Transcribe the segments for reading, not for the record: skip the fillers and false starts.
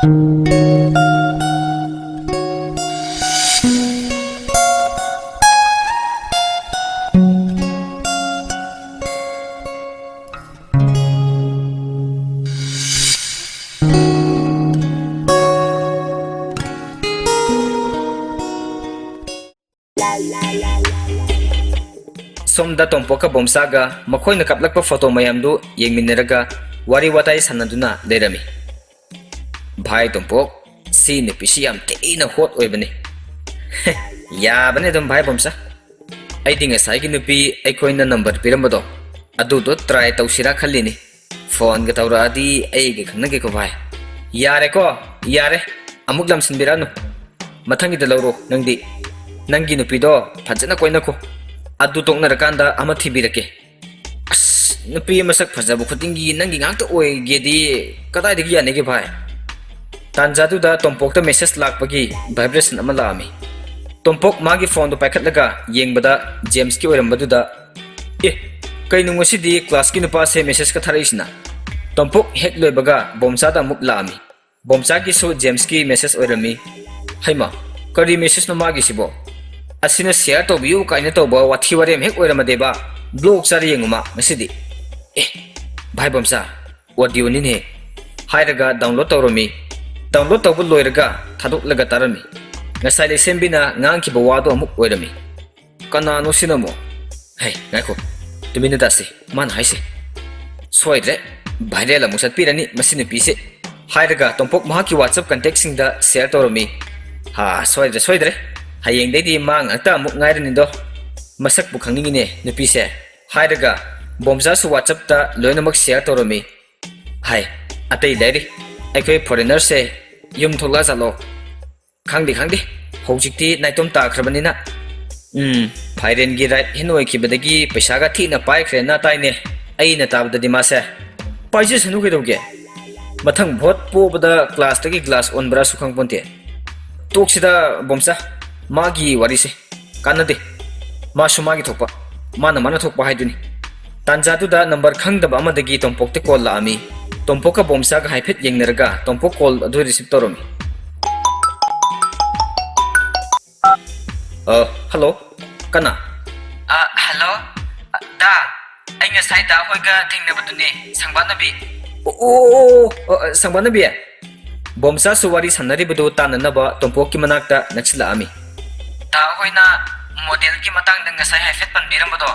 Somda Tompoka Bomsaga, Makoy na kaplak pa photo mayamdu, yung mineraga, wari watay sanaduna lerami. Bhai Tompok, si nipisi am tina hot oy bani. Ya bani dum bhai Bomsa. Ay di nga say ginupi ay koy na number piramado. Adu do try taw sira khalini. Phone ga tawra adi ay ga khangna ge ko bhai. Yare ko, yare. Amuk lam sinbirano. Mathangi da lawro nangdi. Nangi nupi do phajana koy na ko. Adu tok na rakanda ama thibirake. As nupi masak phajabu khutingi nangi ngakta oy gedi kadai degi ane ge bhai. Tanjadu da Tompok ta message lakpagi vibration ama laami. Tompok magi phone do paikhat laga yengbada James ki oirambadu da kainu ngosidi class ki nupa se message ka tharaisina. Tompok hek loibaga Bomsa da muk laami. Bomsa ki so James ki message oirami. Haima kari message no magi sibo. Asina share to view kaina to ba wathi warem hek oiramadeba blog sari yenguma masidi. Bhai Bomsa audio ni ne hairaga download tawromi. Download tawbu loiraga thaduk laga tarami. Ngasai le sembina ngang ki bawado amuk oirami. Kana no sinamo. Hey, ngako. Tumina dasi man haise. Soidre viral amu satpirani masini pise. Hairaga Tompok mahaki WhatsApp contact singda share tawromi. Ha soidre. Hayeng dedi mang ata amuk ngairani do. Masak bu khangingine nupise. Hairaga Bomsa su WhatsApp ta loinamak share tawromi. Hai, atei dairi. Aikoi foreigner se yum thola jalo. Khangdi hojikti naitom ta khrabanina. Phairen gi right hinoi ki badagi paisa ga thina pai khre na taine. Ai na tabdadi mase. Paije sanu ge doge. Mathang bhot po bada class tagi glass on bra su khang ponte. Toksida Bomsa magi wari se kanade. Ma sumagi thokpa. Mana thokpa haiduni. Tanjadu da number khangdaba amadagi Tompok te call la ami. Tompoka Bomsa ga haiphet yengnaraga Tompok call adu receive toromi. Hello, kana? Hello, da. Ay nga say da hoy ga thing na baduni sangbana bi. Sangbana bi. Bomsa suwari sanari budu tanana ba Tompok ki manakta naksila ami. Da hoy na model ki matang da nga say haiphet pan biram bado.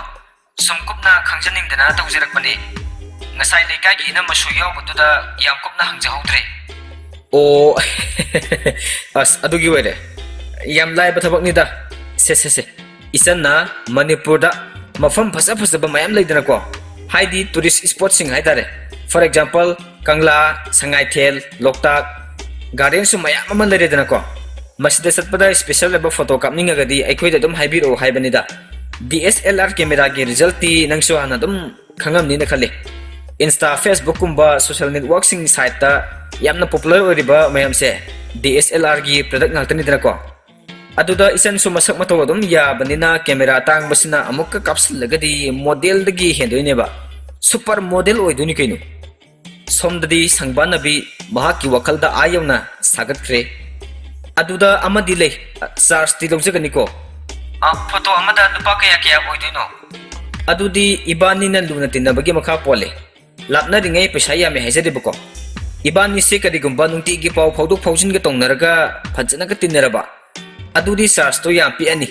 Sumkup na khangjaning dana tawjirak bani. Ngasai lekai gi na masu yaw budu da yamkup na hangja hodre. As adugi wede. Yam lai bathabak ni da. Se isan na Manipur da mafam phasa ba mayam leidana ko. Haidi tourist spot sing haidare. For example, Kangla, Sangaithel, Loktak, garden su mayam ama leidana ko. Masida satpada special leba photo capning agadi aikoi da dum haibiro haibani da. DSLR camera gi result ti nangso hana dum khangam ni na khale. Insta, Facebook kumba social networking site ta yamna popular oriba mayam se DSLR gi product ngaltani dana ko. Aduda isan su masak mataw dum ya banina camera tang basina amuk kapsul lagadi model dagi hendoi ba super model oiduni kainu somdadi sangbanabi mahaki wakalda ayawna sagat kre aduda amadi le charge ti lojagani ko Photo amada dupa kaya oiduino. Adudi ibani na luna tinabagi makha pole lapna ringai paisa yame haijade bako ibani se kadi gumba nungti gi paw phawduk phawjin ga tongnaraga phajana ka tinaraba adudi charge to yam pi ani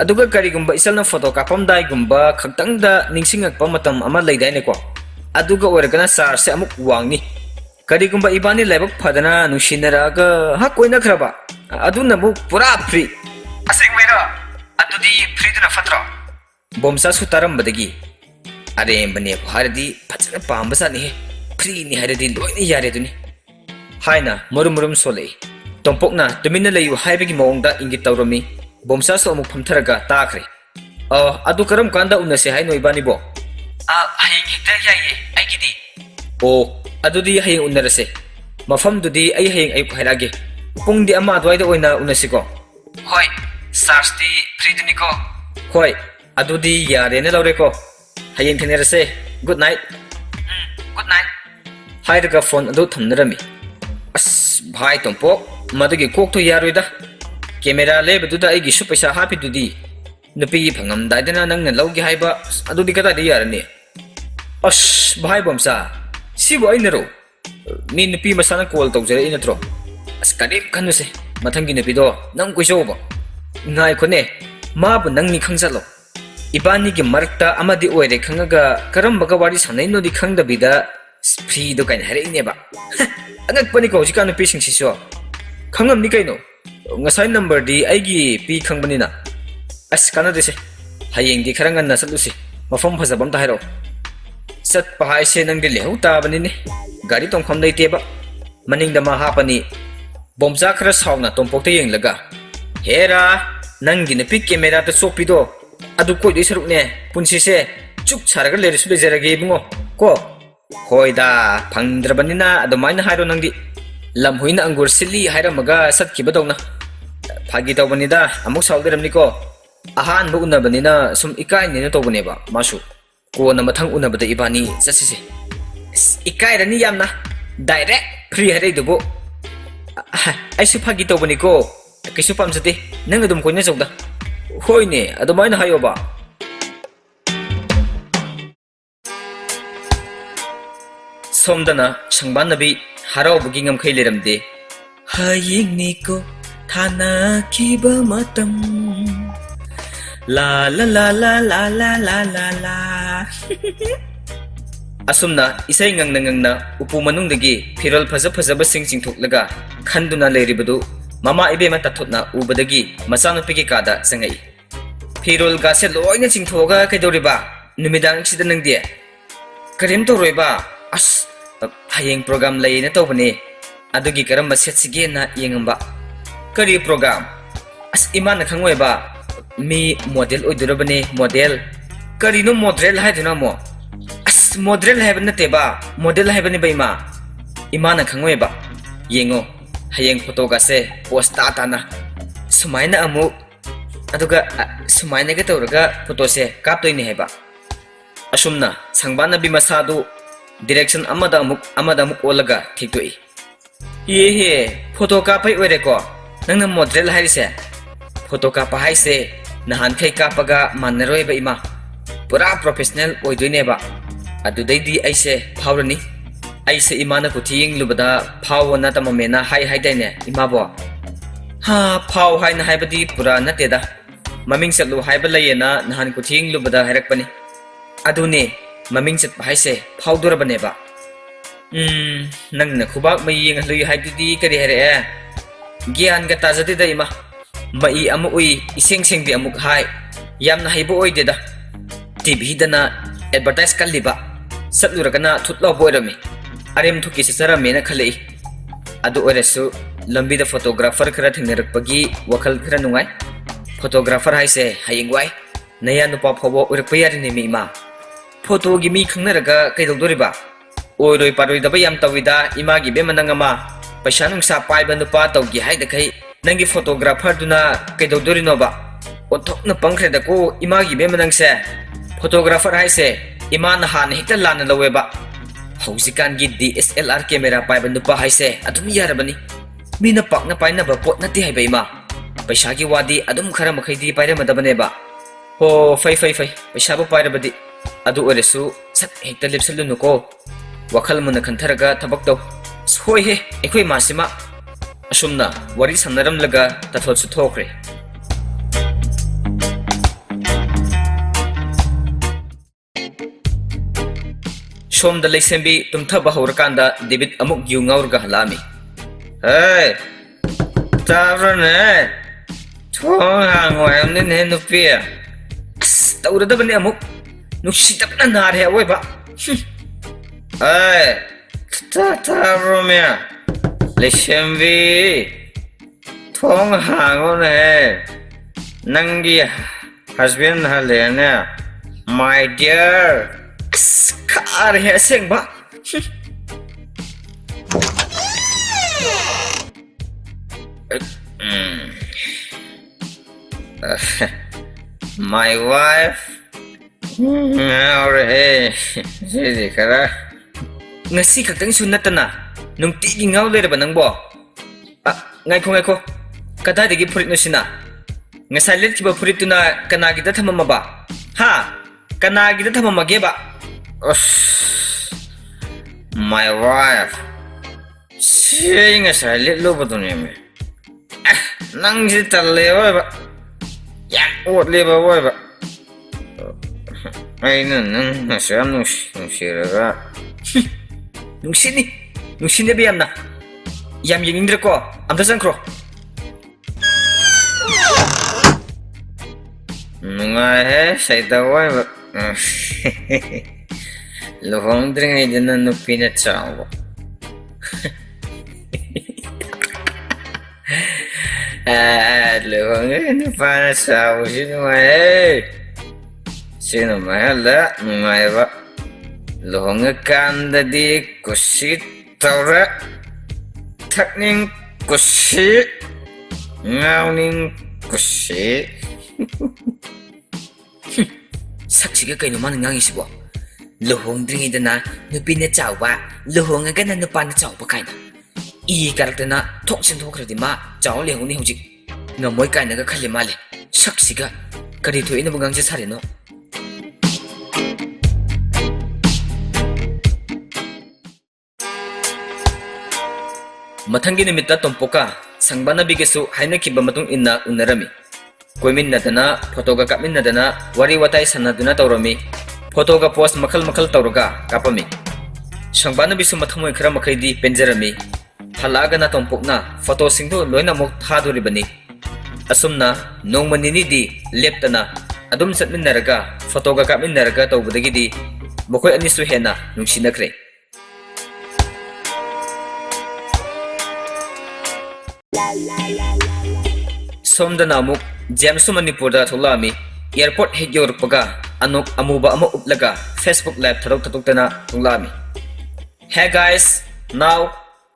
aduga kari gumba isalna photo kapam dai gumba khagtang da ningsingak pa matam ama leidai ne ko aduga organa charge se amuk wangni kari gumba ibani laibak phadana nushinaraga ha koina khraba aduna bu pura free Asing mera adudi free duna fatra. Bomsa su taram badagi are bane bharadi phajana pambasa ni free ni haradi loini yare duni haina murum sole Tompokna tumina layu haibagi maongda ingit tawrami Bomsa so amuk phamtharaga takre adu karam kanda unase haino ibani bo Hayeng hekta yaye aigidi adudi hayeng unarase mafam dudi ai hayeng ay khairage pungdi ama adwaida oina unasiko Hoi charge ti free duni ko hoi adudi yare ne lawre ko hayeng thengerase good night Good night hairaga phone adu thamnarami ꯑꯁ ꯚꯥꯏ ꯇꯣꯝꯄꯣꯛ ꯃꯗꯨꯒꯤ ꯀꯣꯛꯇꯣ ꯌꯥꯔꯣꯏꯗ camera ꯂꯩꯕꯗꯨꯗ ꯑꯩꯒꯤꯁꯨ ꯄꯩꯁꯥ ꯍꯥꯞꯄꯤꯗꯨꯗꯤ ꯅꯨꯄꯤꯒꯤ ꯐꯪꯉꯝꯗꯥꯏꯗꯅ ꯅꯪꯅ ꯂꯧꯒꯦ ꯍꯥꯏꯕ ꯑꯗꯨꯗꯤ ꯀꯗꯥꯏꯗ ꯌꯥꯔꯅꯤ ꯑꯁ ꯚꯥꯏ ꯕꯣꯝꯆꯥ ꯁꯤꯕꯨ ꯑꯩꯅꯔꯣ ꯃꯤ ꯅꯨꯄꯤ ꯃꯁꯥꯅ ꯀꯣꯜ ꯇꯧꯖꯔꯛꯏ ꯅꯠꯇ꯭ꯔꯣ ꯑꯁ ꯀꯔꯤꯝ ꯈꯟꯅꯨꯁꯦ ꯃꯊꯪꯒꯤ ꯅꯨꯄꯤꯗꯣ ꯅꯪ ꯀꯣꯏꯖꯧꯕ ꯉꯥꯏꯈꯣꯅꯦ ꯃꯥꯕꯨ ꯅꯪꯅꯤ ꯈꯪꯖꯜꯂꯣ 이반이기 마르다 아마디 오에레 강가가 그럼바가 와리 사나이노디 강다비다 스프리도 가인 하레이네바 안악보니까 오지까 누피싱시쇼 강함니 가이노 ngasai number di aigi pi khangbanina as kana dese hayengdi kharangan na satlusi mafam phajabam ta hairo sat pahai se nang dile huta banini gari tongkham dai teba maning dama hapani bomja khara sauna tompok te yenglaga hera nang gi ne pic camera ta sopido adu koi dei saruk ne punsi se chuk charaga le risu jarage bungo ko hoida phangdrabanina adumaina hairo nangdi lamhuina angur sili hairamaga satkibadawna phagi tawbanida amuk sawdiramniko ahan bu unabanina sum ikai ne tawbaneba masu ko na mathang unabada ibani jasise ikai rani yamna direct free hare dubo aisu phagi tawbaniko kisu pamjate nang adum koina jawda hoine adumaina hayoba somdana sangbannabi haraubugi ngamkhai leramde hayingniko thana kiba matam la la la la la la la la la asumna isai ngangna upu manungdagi phirol phajaba sing chingthoklaga khanduna leiribadu mama ibema tathotna ubadagi machanupigi kada sangai phirol gase loina chingthoga kaidoriba numidang sida nangde karim toroiba as hayeng program laina tawbane adugi karamba setsige na yengamba kari program as imana khangweba mi model oidurabane model kari no model haiduna mo as model haibana teba model haibani baima imana khangweba yengo hayeng photo ga se post ta na sumaina amu aduga sumaina ga tawraga photo se kaptoini haiba asumna sangbana bi masadu direction amada amuk olaga thikoi ye he photo kapai oireko nangna model harise photo kapa haise nahan khai kapaga manaroi ba ima pura professional oidoineba adudaidi aise phawrani aise imana kuthing lubada phawna tamamena hai daine imabo ha phaw haina haibadi pura nateda maming satlu haiba layena nahan kuthing lubada hairakpani adune maming chat haise phawdurabaneba nangna khubak mai yeng lui haidudi kari hare gyan ga tajati da ima mai amu ui iseng seng bi amuk hai yamna haibo oide da tv dana advertise kalliba satluragana thutlo boirami arem thuki se sara mena khalei adu oresu lambi da photographer khara thingnarakpagi wakhal khara nungai photographer haise hayengwai naya nupa phobo urakpa yari ne mi ma photo gi mi khangnaraga kaidodoriba oiroi paroi daba yam tawida imagi be manangama paisa nungsa paiba nupa tawgi haida khai nangi photographer duna kaidodorino ba onthokna pangkhre da ko imagi be manangse photographer haise imana han hekta lana laweba hausikan gi DSLR camera paiba nupa haise adum yarabani mina pakna paina ba pot nati haiba ima paisa gi wadi adum khara makhaidi paira madabane ba ho fai paisa ba paira badi adu oresu sat hekta lepsalu nuko wakhal muna khantharaga thabak taw soi he ekhoi masima asumna wari sanaram laga tathot su thokre somda leisembi tumthaba haurakanda debit amuk giu ngaurga halami hey tabrane thong hangwai ne nupia tawrada bani amuk nuksitapna nar he oiba hey tabromya leisembi thong hangone nangi husband halena my dear kar he seng ba my wife or hey sidi kara ngasi khaktang su natana Nungtigi ngaw leiraba nangbo? Ngaiko. Kadadagi furit no sina? Ngasay litkiba furit tuna kanagida tamamaba? Ha? Kanagida tamamageba? My wife. Siya ngasay litloba to niya me. Nang jitalewa ba? Yan utleba ba? Ay nang nasam nungsiraga. Nungsini biyam na. Yam yingindra ko. Amta sangkro. Nungay saytaway ba? Luhong dring ay dyan na pinatsawa. Luhong ay pinatsawa. Sino mahala? Nungay ba? Luhong kanda di kusit tawra. Takning kusit. Ngawning kusit. Saksiga kayo naman ang ngangisibo. Luhong dringida na nupi na tsawa. Luhong aga na nupa na tsawa kayo na. Iikarakta na toksin tokradi ma tsawa lehong ni hujik. Ngamoy kayo nagakalimali. Saksiga karito ina mga ngangsi sari no. Mathangi nimitta tompoka sangbana bigesu hainakiba matung inna unarami. Koiminnadana photoga kapminnadana wari watai sanaduna tawrami. Photoga post makal tawraga kapami. Sangbana bisu mathamoy khara makhaydi penjarami. Halaga na tompokna photo singdo loina mok thaduribani. Asumna nongmanini di leptana adum satminnaraga photoga kapminnaraga tawbadagidi mokoy anisu hena nungsinakre. Somda namuk James Manipurda thulami airport hek yorpaga anok amuba ama uplaga Facebook live tharoktana thulami. Hey guys, now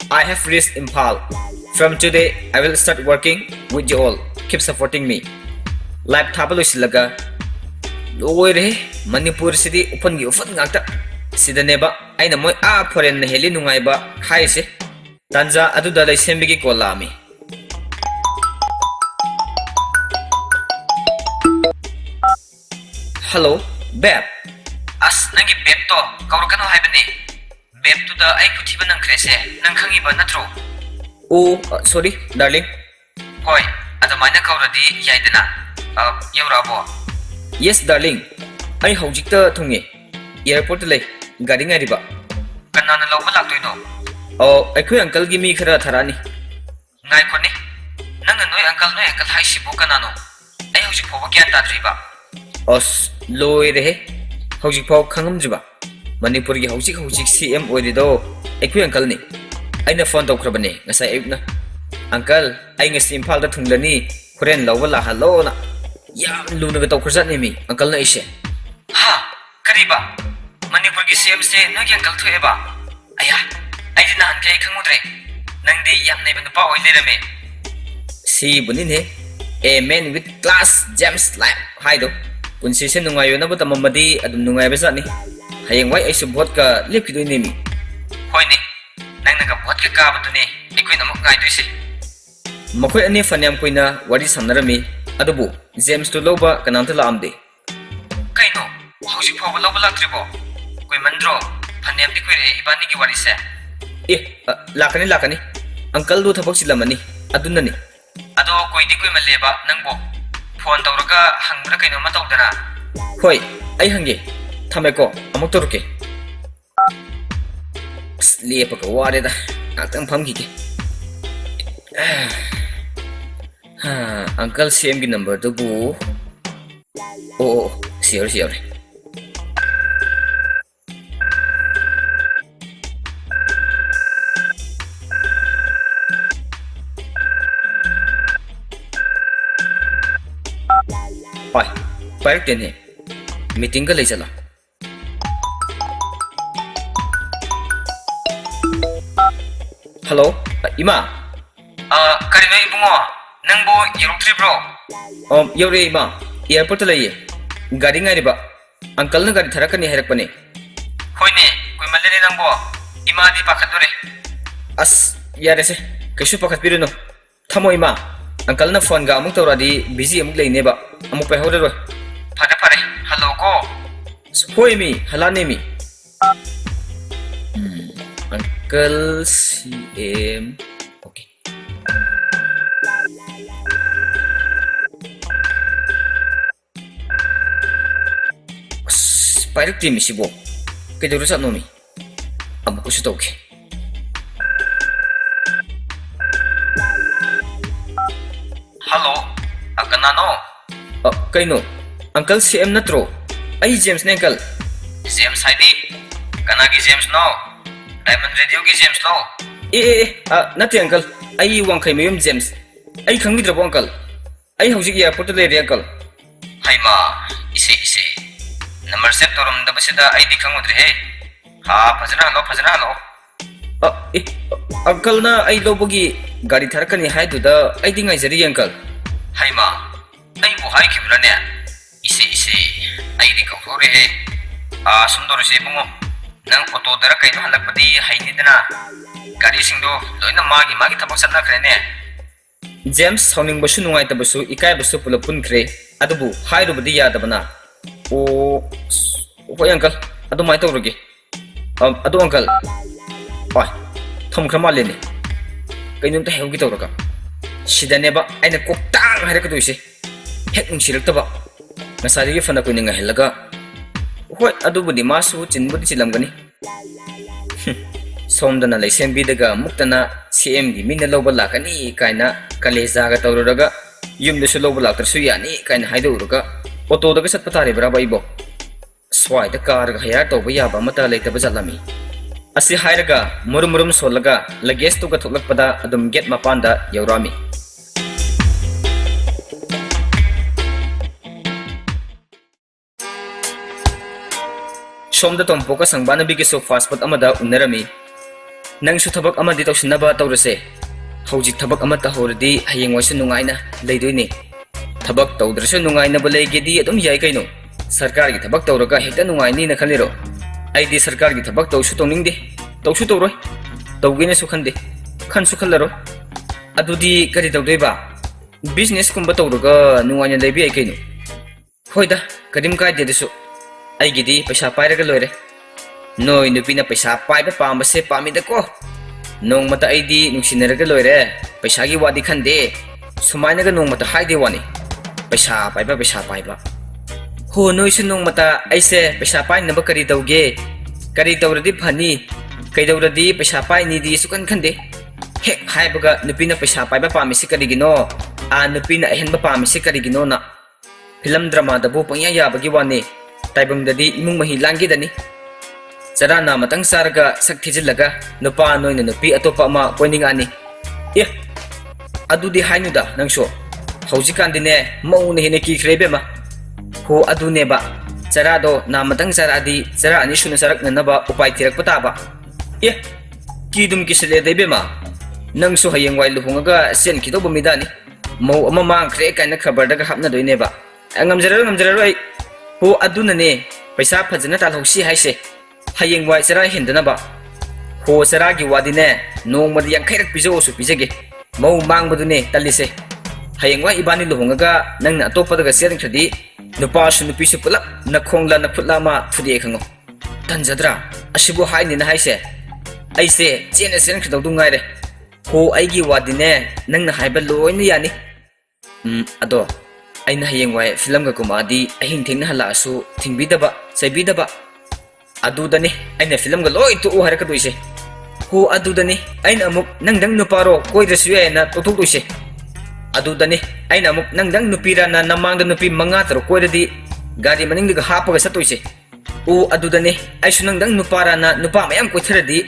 I have reached Impal. From today I will start working with you all. Keep supporting me. Live thabalusilaga loire Manipur city upangi ufan ngakta sidaneba aina moy foreign na heli nungaiba haise tanja aduda lai sembigi kolami. Hello, Beb. As nangi beb to kaurkano haibani. Beb to da ay kutiba nang krese nang khangiba natro. Oh, sorry, darling. Hoy, adamana kauradi yaidana. Yaurabo. Yes, darling. Ay hawjikta thungi. Airport lay gari nga riba. Kanana lawba laktoino. Oh, aikoy uncle gi mi khara tharani. Ngai koni. Nang noy uncle haisibo kanano. Ay hawjik phoba gyan tadriba. Os loire hawjik phaw khangamjiba. Manipur gi hawjik CM oirido aikoy uncle ni. Aina phone tawkrabani ngasai ayukna. Uncle, ay ngasi Impal da thunglani khoren lawba la hallo na. Yam lunaga tawkhrzat ni mi uncle na ise. Ha, kariba. Manipur gi CM se no gi uncle thoeba. Aya, ay din han kai khangudre. Nang di yam nei ban pa oilerame. Si bunin he. A man with class James Life. Haido. Punsi se nungayo na buta mamadi adum nungay besa ni. Hayang wai ay subot ka lipkido ni mi. Hoy ni. Nang nagabot ka kabato ni. Ikoy namok ngay doy si. Makoy ani fanyam koy na wari samnarami. Adubo, James to loba kananta laamde. Kay no, hawjik phoba lawba laktribo. Koy mandro, phanyam di koy re ibani gi wari se. Lakani. Uncle do thabak silamani. Adun na ni. Ado koy di koy maleba nangbo. Phone tawraga hangbra kayno ma tawdana. Hoy, ay hangi. Thameko, amok toruke. Lepa ka wari da. Atang phamgi ke. Uncle CM gi number to bu. Oh, siyor. Hoy, parik din he. Meeting ka lay sala. Hello, Ima. Karino ibungo. Nangbo yoroktri bro. Yore Ima. Airport lay. Gari nga riba. Uncle na gari tharakani hairakpani. Hoy ne, koy malene nangbo. Ima di pakatore. ꯑꯁ ꯌꯥꯔꯦꯁꯦ ꯀꯩꯁꯨ ꯄꯥꯈꯠꯄꯤꯔꯨꯅꯨ ꯊꯝꯃꯣ ꯏꯃꯥ ꯑꯪꯀꯜꯅ ꯐꯣꯟꯒ ꯑꯃꯨꯛ ꯇꯧꯔꯛꯑꯗꯤ busy ꯑꯃꯨꯛ ꯂꯩꯅꯦꯕ ꯑꯃꯨꯛ ꯄꯥꯏꯍꯧꯔꯔꯣꯏ ꯐꯔꯦ ꯐꯔꯦ ꯍꯜꯂꯣ ꯀꯣ ꯍꯣꯏ ꯃꯤ ꯍꯜꯂꯛꯑꯅꯤ ꯃꯤ ꯑꯪꯀꯜ ꯁꯤ ꯑꯦꯝ ꯑꯣꯀꯦ ꯑꯁ ꯄꯥꯏꯔꯛꯇꯦ ꯃꯤ ꯁꯤꯕꯣ ꯀꯩꯗꯧꯔ ꯆꯠꯅꯣ ꯃꯤ ꯑꯃꯨꯛꯀꯁꯨ ꯇꯧꯒꯦ ꯍꯜꯂꯣ ꯀꯅꯥꯅꯣ ꯀꯩꯅꯣ ꯑꯪꯀꯜ ꯁꯤ ꯑꯦꯝ ꯅꯠꯇ꯭ꯔꯣ ꯑꯩ ꯖꯦꯝꯁꯅꯦ ꯑꯪꯀꯜ ꯖꯦꯝꯁ ꯍꯥꯏꯗꯤ ꯀꯅꯥꯒꯤ ꯖꯦꯝꯁꯅꯣ ꯗꯥꯏꯃꯟ ꯔꯦꯗꯤꯑꯣꯒꯤ ꯖꯦꯝꯁꯂꯣ ꯅꯠꯇꯦ ꯑꯪꯀꯜ ꯑꯩ ꯋꯥꯡꯈꯩꯃꯌꯨꯝ ꯖꯦꯝꯁ ꯑꯩ ꯈꯪꯕꯤꯗ꯭ꯔꯕꯣ ꯑꯪꯀꯜ ꯑꯩ ꯍꯧꯖꯤꯛ ꯑꯦꯌꯥꯔꯄꯣꯔꯠꯇ ꯂꯩꯔꯦ ꯑꯪꯀꯜ ꯍꯩꯃꯥ ꯏꯁꯦ ꯅꯝꯕꯔ ꯁꯦꯞ ꯇꯧꯔꯝꯗꯕꯁꯤꯗ ꯑꯩꯗꯤ ꯈꯪꯉꯨꯗ꯭ꯔꯦꯍꯦ ꯐꯖꯅ ꯍꯜꯂꯣ ꯑꯪꯀꯜꯅ ꯑꯩ ꯂꯧꯕꯒꯤ ꯒꯥꯔꯤ ꯊꯥꯔꯛꯀꯅꯤ ꯍꯥꯏꯗꯨꯗ ꯑꯩꯗꯤ ꯉꯥꯏꯖꯔꯤ ꯑꯪꯀꯜ ꯍꯩꯃꯥ ꯑꯩꯕꯨ ꯍꯥꯏꯈꯤꯕ꯭ꯔꯅꯦ ꯏꯁꯦ ꯑꯩꯗꯤ ꯀꯧꯊꯣꯛꯎꯔꯦꯍꯦ ꯁꯨꯝ ꯇꯧꯔꯁꯤ ꯏꯕꯨꯡꯉꯣ ꯅꯪ ꯑꯣꯇꯣꯗꯔ ꯀꯩꯅꯣ ꯍꯜꯂꯛꯄꯗꯤ ꯍꯩꯅꯤꯗꯅ ꯒꯥꯔꯤꯁꯤꯡꯗꯣ ꯂꯣꯏꯅ ꯃꯥꯒꯤ ꯊꯕꯛ ꯆꯠꯅꯈ꯭ꯔꯦꯅꯦ ꯖꯦꯝꯁ ꯁꯥꯎꯅꯤꯡꯕꯁꯨ ꯅꯨꯡꯉꯥꯏꯇꯕꯁꯨ ꯏꯀꯥꯏꯕꯁꯨ ꯄꯨꯂꯞ ꯄꯨꯟꯈ꯭ꯔꯦ ꯑꯗꯨꯕꯨ ꯍꯥꯏꯔꯨꯕꯗꯤ ꯌꯥꯗꯕꯅ ꯍꯣꯏ ꯑꯪꯀꯜ ꯑꯗꯨꯃꯥꯏꯅ ꯇꯧꯔꯒꯦ ꯑꯗꯣ ꯑꯪꯀꯜ ꯍꯣꯏ ꯊꯝꯈ꯭ꯔ ꯃꯥꯜꯂꯦꯅꯦ ꯀꯩꯅꯣꯝꯇ ꯍꯥꯏꯍꯧꯒꯦ ꯇꯧꯔꯒ ꯁꯤꯗꯅꯦꯕ ꯑꯩꯅ ꯀꯣꯛꯇꯥꯡ ꯍꯥꯏꯔꯛꯀꯗꯣꯏꯁꯦ ꯍꯦꯛ ꯅꯨꯡꯁꯤꯔꯛꯇꯕ ꯉꯁꯥꯏꯗꯒꯤ ꯐꯅ ꯀꯨꯏꯅ ꯉꯥꯏꯍꯜꯂꯒ ꯍꯣꯏ ꯑꯗꯨꯕꯨꯗꯤ ꯃꯥꯁꯨ ꯆꯤꯟꯕꯨꯗꯤ ꯆꯤꯜꯂꯝꯒꯅꯤ ꯁꯣꯝꯗꯅ ꯂꯩꯁꯦꯝꯕꯤꯗꯒ ꯃꯨꯛꯇꯅ ꯁꯤ ꯑꯦꯝꯒꯤ ꯃꯤꯅ ꯂꯧꯕ ꯂꯥꯛꯀꯅꯤ ꯀꯥꯏꯅ ꯀꯂꯦꯖꯥꯒ ꯇꯧꯔꯨꯔꯒ ꯌꯨꯝꯗꯁꯨ ꯂꯧꯕ ꯂꯥꯛꯇ꯭ꯔꯁꯨ ꯌꯥꯅꯤ ꯀꯥꯏꯅ ꯍꯥꯏꯗꯣꯛꯎꯔꯒ ꯑꯣꯇꯣꯗꯒ ꯆꯠꯄ ꯇꯥꯔꯤꯕ꯭ꯔꯥꯕ ꯑꯩꯕꯣ ꯁ꯭ꯋꯥꯏꯗ ꯀꯥꯔꯒ ꯍꯌꯥꯔ ꯇꯧꯕ ꯌꯥꯕ ꯑꯃꯠꯇ ꯂꯩꯇꯕ ꯖꯥꯠꯂꯝꯃꯤ ꯑꯁꯤ ꯍꯥꯏꯔꯒ ꯃꯨꯔꯨꯝ ꯁꯣꯜꯂꯒ ꯂꯒꯦꯖꯇꯨꯒ ꯊꯣꯛꯂꯛꯄꯗ ꯑꯗꯨꯝ ꯒꯦꯠ ꯃꯄꯥꯟꯗ ꯌꯧꯔꯛꯑꯝꯃꯤ ꯁꯣꯝꯗ ꯇꯣꯝꯄꯣꯛꯀ ꯁꯪꯕꯥꯅꯕꯤꯒꯤꯁꯨ ꯐꯥꯁ ꯐꯨꯗ ꯑꯃꯗ ꯎꯅꯔꯝꯃꯤ ꯅꯪꯁꯨ ꯊꯕꯛ ꯑꯃꯗꯤ ꯇꯧꯁꯤꯟꯅꯕ ꯇꯧꯔꯁꯦ ꯍꯧꯖꯤꯛ ꯊꯕꯛ ꯑꯃ ꯇꯧꯍꯧꯔꯗꯤ ꯍꯌꯦꯡꯋꯥꯏꯁꯨ ꯅꯨꯡꯉꯥꯏꯅ ꯂꯩꯗꯣꯏꯅꯦ ꯊꯕꯛ ꯇꯧꯗ꯭ꯔꯁꯨ ꯅꯨꯡꯉꯥꯏꯅꯕ ꯂꯩꯒꯦꯗꯤ ꯑꯗꯨꯝ ꯌꯥꯏ ꯀꯩꯅꯣ ꯁꯔꯀꯥꯔꯒꯤ ꯊꯕꯛ ꯇꯧꯔꯒ ꯍꯦꯛꯇ ꯅꯨꯡꯉꯥꯏꯅꯤꯅ ꯈꯜꯂꯤꯔꯣ ꯑꯩꯗꯤ ꯁꯔꯀꯥꯔꯒꯤ ꯊꯕꯛ ꯇꯧꯁꯨ ꯇꯧꯅꯤꯡꯗꯦ ꯇꯧꯁꯨ ꯇꯧꯔꯣꯏ ꯇꯧꯒꯦꯅꯁꯨ ꯈꯟꯗꯦ ꯈꯟꯁꯨ ꯈꯜꯂꯔꯣꯏ ꯑꯗꯨꯗꯤ ꯀꯔꯤ ꯇꯧꯗꯣꯏꯕ ꯕꯤꯖꯤꯅꯦꯁꯀꯨꯝꯕ ꯇꯧꯔꯒ ꯅꯨꯡꯉꯥꯏꯅ ꯂꯩꯕ ꯌꯥꯏ ꯀꯩꯅꯣ ꯍꯣꯏꯗ ꯀꯔꯤꯝ ꯀꯥꯏꯗꯦ ꯑꯗꯨꯁꯨ ꯑꯩꯒꯤꯗꯤ ꯄꯩꯁꯥ ꯄꯥꯏꯔꯒ ꯂꯣꯏꯔꯦ ꯅꯣꯏ ꯅꯨꯄꯤꯅ ꯄꯩꯁꯥ ꯄꯥꯏꯕ ꯄꯥꯝꯕꯁꯦ ꯄꯥꯝꯃꯤꯗꯀꯣ ꯅꯣꯡꯃꯇ ꯑꯩꯗꯤ ꯅꯨꯡꯁꯤꯅꯔꯒ ꯂꯣꯏꯔꯦ ꯄꯩꯁꯥꯒꯤ ꯋꯥꯗꯤ ꯈꯟꯗꯦ ꯁꯨꯃꯥꯏꯅꯒ ꯅꯣꯡꯃꯇ ꯍꯥꯏꯗꯦ ꯋꯥꯅꯤ ꯄꯩꯁꯥ ꯄꯥꯏꯕ ꯍꯣ ꯅꯣꯏꯁꯨ ꯅꯣꯡꯃꯇ ꯑꯩꯁꯦ ꯄꯩꯁా ꯄꯥꯏꯅꯕ ꯀꯔꯤ ꯇꯧꯒꯦ ꯀꯔꯤ ꯇꯧꯔꯗꯤ ꯐꯅꯤ ꯀꯩꯗꯧꯔꯗꯤ ꯄꯩꯁా ꯄꯥꯏꯅꯤꯗꯤ ꯁꯨꯈꯟ ꯈꯟꯗꯦ ꯍꯦꯛ ꯍꯥꯏꯕꯒ ꯅꯨꯄꯤꯅ ꯄꯩꯁా ꯄꯥꯏꯕ ꯄꯥꯝꯃꯤꯁꯤ ꯀꯔꯤꯒꯤꯅꯣ ꯅꯨꯄꯤꯅ ꯑꯍꯦꯟꯕ ꯄꯥꯝꯃꯤꯁꯤ ꯀꯔꯤꯒꯤꯅꯣꯅ ꯐꯤꯂꯝ ꯗ꯭ꯔꯃꯥꯗꯕꯨ ꯄꯪꯌꯥ ꯌꯥꯕꯒꯤ ꯋꯥꯅꯤ ꯇꯥꯏꯕꯪꯗꯗꯤ ꯏꯃꯨꯡ ꯃꯍꯤ ꯂꯥꯡꯈꯤꯗꯅꯤ ꯆꯔꯥꯅ ꯃꯇꯪ ꯆꯥꯔꯒ ꯁꯛ ꯊꯤꯖꯤꯜꯂꯒ ꯅꯨꯄꯥ ꯅꯣꯏꯅ ꯅꯨꯄꯤ ꯑꯇꯣꯞꯄ ꯑꯃ ꯀꯣꯏꯅꯤꯡꯉꯛꯑꯅꯤ ꯑꯗꯨꯗꯤ ꯍꯥꯏꯅꯨꯗ ꯅꯪꯁꯨ ꯍꯧꯖꯤꯛꯀꯥꯟꯗꯤꯅꯦ ꯃꯧꯅ ꯍꯦꯟꯅ ꯀꯤꯈ꯭ꯔꯦ ꯏꯕꯦꯝꯃ ꯍꯣ ꯑꯗꯨꯅꯦꯕ ꯆꯔꯥꯗꯣ ꯅꯥꯃꯇꯪ ꯆꯥꯔꯛꯑꯗꯤ ꯆꯔꯥ ꯑꯅꯤ ꯁꯨꯅ ꯆꯥꯔꯛꯅꯅꯕ ꯎꯄꯥꯏ ꯊꯤꯔꯛꯄ ꯇꯥꯕ ꯀꯤꯗꯨꯝ ꯀꯤꯁꯤꯜꯂꯦꯗ ꯏꯕꯦꯝꯃ ꯅꯪꯁꯨ ꯍꯌꯦꯡꯋꯥꯏ ꯂꯨꯍꯣꯡꯉꯒ ꯆꯦꯟꯈꯤꯗꯧꯕ ꯃꯤꯗꯥꯅꯤ ꯃꯧ ꯑꯃ ꯃꯥꯡꯈ꯭ꯔꯦ ꯀꯥꯏꯅ ꯈꯕꯔꯗꯒ ꯍꯥꯞꯅꯗꯣꯏꯅꯦꯕ ꯉꯝꯖꯔꯔꯣꯏ ꯑꯩ ꯍꯣ ꯑꯗꯨꯅꯅꯦ ꯄꯩꯁꯥ ꯐꯖꯅ ꯇꯥꯜꯍꯧꯁꯤ ꯍꯥꯏꯁꯦ ꯍꯌꯦꯡꯋꯥꯏ ꯆꯔꯥ ꯍꯦꯟꯗꯅꯕ ꯍꯣ ꯆꯔꯥꯒꯤ ꯋꯥꯗꯤꯅꯦ ꯅꯣꯡꯃꯗ 50ꯔꯛ ꯄꯤꯖꯧꯁꯨ ꯄꯤꯖꯒꯦ ꯃꯧ ꯃꯥꯡꯕꯗꯨꯅꯦ ꯇꯜꯂꯤꯁꯦ ꯍꯌꯦꯡꯋꯥꯏ ꯏꯕꯥꯅꯤ ꯂꯨꯍꯣꯡꯉꯒ ꯅꯪꯅ ꯑꯇꯣꯞꯄꯗꯒ ꯆꯦꯟꯈ꯭ꯔꯗꯤ ꯅꯨꯄꯥꯁꯨ ꯅꯨꯄꯤꯁꯨ ꯄꯨꯂꯞ ꯅꯈꯣꯡꯂ ꯅꯈꯨꯠꯂ ꯑꯃ ꯊꯨꯗꯦꯛꯑꯦ ꯈꯪꯉꯣ ꯇꯟꯖꯗ꯭ꯔꯥ ꯑꯁꯤꯕꯨ ꯍꯥꯏꯅꯤꯅ ꯍꯥꯏꯁꯦ ꯑꯩꯁꯦ ꯆꯦꯟꯈ꯭ꯔꯗꯧꯗꯨ ꯉꯥꯏꯔꯦ ꯍꯣ ꯑꯩꯒꯤ ꯋꯥꯗꯤꯅꯦ ꯅꯪꯅ ꯍꯥꯏꯕ ꯂꯣꯏꯅ ꯌꯥꯅꯤ ꯑꯗꯣ ꯑꯩꯅ ꯍꯌꯦꯡꯋꯥꯏ ꯐꯤꯂꯝꯒ ꯀꯨꯝꯃꯛꯑꯗꯤ ꯑꯍꯤꯡ ꯊꯦꯡꯅ ꯍꯜꯂꯛꯑꯁꯨ ꯊꯤꯡꯕꯤꯗꯕ ꯆꯩꯕꯤꯗꯕ ꯑꯗꯨꯗꯅꯤ ꯑꯩꯅ ꯐꯤꯂꯝꯒ ꯂꯣꯏ ꯇꯣꯛꯎ ꯍꯥꯏꯔꯛꯀꯗꯣꯏꯁꯦ ꯍꯣ ꯑꯗꯨꯗꯅꯤ ꯑꯩꯅ ꯑꯃꯨꯛ ꯅꯪꯗꯪ ꯅꯨꯄꯥꯔꯣ ꯀꯣꯏꯗ꯭ꯔꯁꯨ ꯌꯥꯏꯅ ꯇꯣꯛꯊꯣꯛꯇꯣꯏꯁꯦ ꯑꯗꯨꯗꯅꯤ ꯑꯩꯅ ꯑꯃꯨꯛ ꯅꯪꯗꯪ ꯅꯨꯄꯤꯔꯅ ꯅꯃꯥꯡꯗ ꯅꯨꯄꯤ 5-6 ꯀꯣꯏꯔꯗꯤ ꯒꯥꯔꯤ ꯃꯅꯤꯡꯗꯒ ꯍꯥꯞꯄꯒ ꯆꯠꯇꯣꯏꯁꯦ ꯑꯗꯨꯗꯅꯤ ꯑꯩꯁꯨ ꯅꯪꯗꯪ ꯅꯨꯄꯥꯔꯅ ꯅꯨꯄꯥ ꯃꯌꯥꯝ ꯀꯣꯏꯊꯔꯗꯤ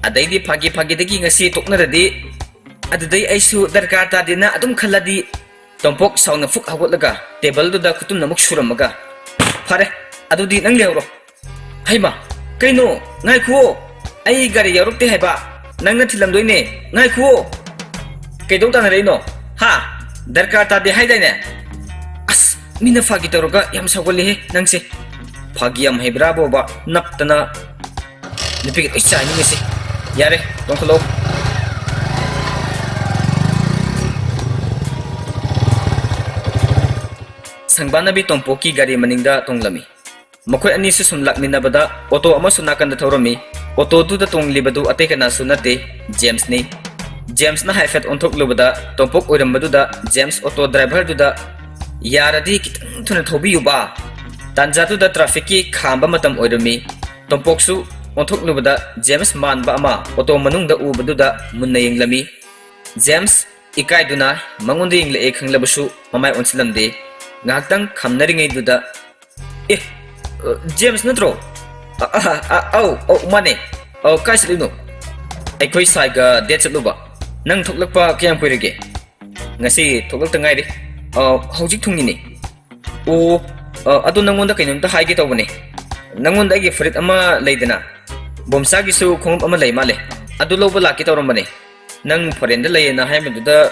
ꯑꯗꯩꯗꯤ ꯐꯥꯒꯤꯗꯒꯤ ꯉꯁꯤ ꯇꯣꯛꯅꯔꯗꯤ ꯑꯗꯨꯗꯩ ꯑꯩꯁꯨ ꯗꯔꯀꯥꯔ ꯇꯥꯗꯦꯅ ꯑꯗꯨꯝ ꯈꯜꯂꯗꯤ ꯇꯣꯝꯄꯣꯛ ꯁꯥꯎꯅ ꯐꯨꯛ ꯍꯧꯒꯠꯂꯒ ꯇꯦꯕꯜꯗꯨꯗ ꯈꯨꯇꯨꯝꯅ ꯑꯃꯨꯛ ꯁꯨꯔꯝꯃꯒ ꯐꯔꯦ ꯑꯗꯨꯗꯤ ꯅꯪ ꯂꯩꯍꯧꯔꯣ ꯍꯩꯃꯥ ꯀꯩꯅꯣ ꯉꯥꯏꯈꯨꯑꯣ ꯑꯩ ꯒꯥꯔꯤ ꯌꯥꯎꯔꯛꯇꯦ ꯍꯥꯏꯕ ꯅꯪꯅ ꯊꯤꯜꯂꯝꯗꯣꯏꯅꯦ ꯉꯥꯏꯈꯨꯑꯣ ꯀꯩꯗꯧ ꯇꯥꯟꯅꯔꯛꯏꯅꯣ ꯗꯔꯀꯥꯔ ꯇꯥꯗꯦ ꯍꯥꯏꯗꯥꯏꯅꯦ ꯑꯁ ꯃꯤꯅ ꯐꯥꯒꯤ ꯇꯧꯔꯒ ꯌꯥꯝ ꯁꯥꯎꯒꯠꯂꯦꯍꯦ ꯅꯪꯁꯦ ꯐꯥꯒꯤ ꯌꯥꯝ ꯍꯩꯕ꯭ꯔꯥꯕꯣꯕ ꯅꯞꯇꯅ ꯅꯨꯄꯤꯒ ꯂꯣꯏ ꯆꯥꯏꯅꯤꯡꯉꯤꯁꯦ Yare, tongkolo. Sangbanabi Tongpoki gari maningda tonglami. Makoi ani su sum lakminabada auto ama sunakanda thorami. Auto du da tonglibadu ate kana sunate James ni. James na haifet onthok lubada Tongpok oirambadu da James auto driver du da yaradi kitang thuna thobi yuba. Tanjatu da traffic ki khamba matam oirami. Tongpok su onthok lubada James manba ama auto manung da ubadu da munna yenglami. James ikai duna mangunde yengle e khanglabasu mamai onsilamde. Ngaktang khamnaringay duda James natro mane kai salino aikoi saiga det chatluba nang thoklakpa kyam poirege ngasi thoklak tangai de hojik thungini adu nangonda kainomta haige tawbane nangonda agi frit ama leidana bomsagi su khom ama lei male adu loba laki tawrambane nang foreign da leina haimaduda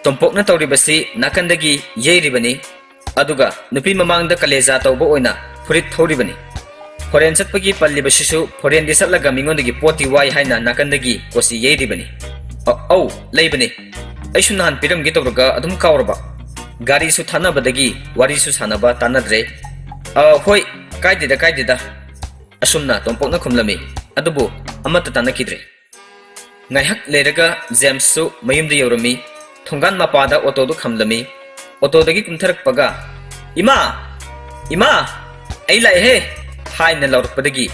Tongpok na tawribasi nakandagi yeiribani aduga nupi mamang da kaleja tawbo oina furit thoribani foreign chatpagi pallibasisu foreign di satlaga mingondagi poti wai haina nakandagi kosi yeiribani leibani aisu nahan piramgi tawraga adum kawraba gari su thanabadagi wari su sanaba tanadre hoi kaidida asumna Tongpok na khumlami adubu amata tanakidre ngaihak leiraga James su mayumda yorami thongan mapada auto du khamlami auto dagi kumtharakpaga ima ai lai he haina laurpadagi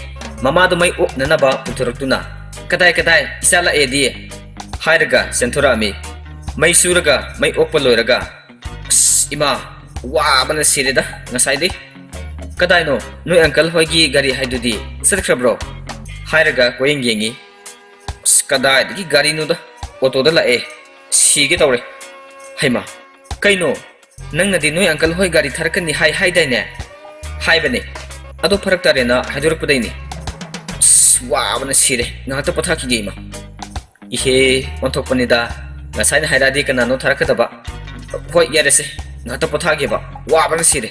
mama du mai opnanaba puthuraktuna kadai isala edi hairaga senthurami mai suraga mai oppa loiraga ima wa bana sireda ngasai de kadai no noi uncle hoigi gari haidudi sarkhrabro hairaga koyeng yengi kadai dagi gari no da auto da lae sige tawre haima kaino nang nadi noi uncle hoi gari tharkani hai daine hai bane ado pharak tare na hadur pudaini wa bana sire na to patha ki geima ihe onthok panida ngasai na hairadi kana no tharakata ba hoi yarese na to patha ge ba wa bana sire